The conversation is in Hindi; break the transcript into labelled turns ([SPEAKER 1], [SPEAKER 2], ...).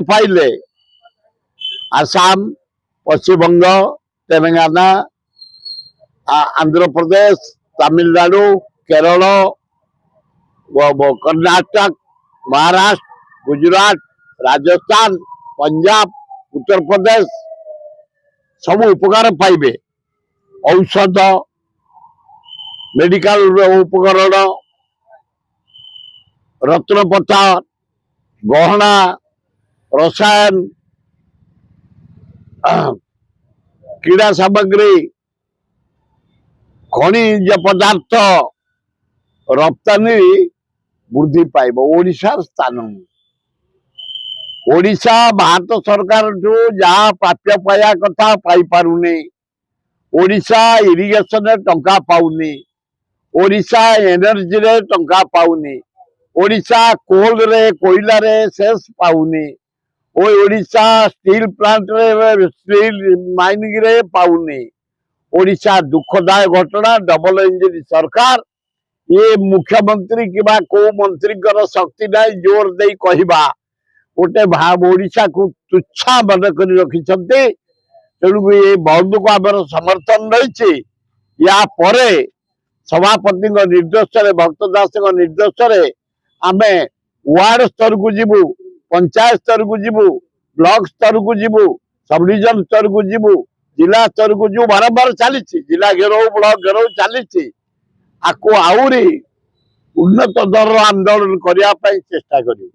[SPEAKER 1] पाइले आसाम, पश्चिम बंग, तेलंगाना, आंध्र प्रदेश, तमिलनाडु, केरल, कर्नाटक, महाराष्ट्र, गुजरात, राजस्थान, पंजाब, उत्तर प्रदेश सब उपकार पाइबे। औषध, मेडिकल उपकरण, रत्नपत्तर, गहना, रसायन, क्रीड़ा सामग्री, खनिज पदार्थ रप्तानी वृद्धि पाइब। ओडिशा स्थान ओडिशा भारत सरकार जो जहाँ प्राप्य पाया कथा पाई पारुनी। ओडिशा इरिगेशन टंका पाउनी, ओडिशा एनर्जी रे टंका पाउनी, ओडिशा कोल रे कोयला रे शेष पाउनी, ओडिशा स्टील प्लांट रे स्टील माइनिंग रे पाउनी। ओडिशा दुखदायक घटना डबल इंजिन सरकार ये मुख्यमंत्री किबा को मंत्री शक्ति ना जोर दे कहवा गोटे भाव ओडिशा को तुच्छा मन कर रखिछन्ते। तेणुक ये बंद को आम समर्थन रही। या परे सभापति निर्देश भक्त दास निर्देश आम वार्ड स्तर को जीवु, पंचायत स्तर को जीवु, ब्लॉक स्तर को जीवु, सब डिविजन स्तर को जीवु, जिला स्तर को जो बारंबार चली जिला घेराव ब्लॉक घेराव चली आपको आहरी उन्नत दर आंदोलन करने चेष्टा करें।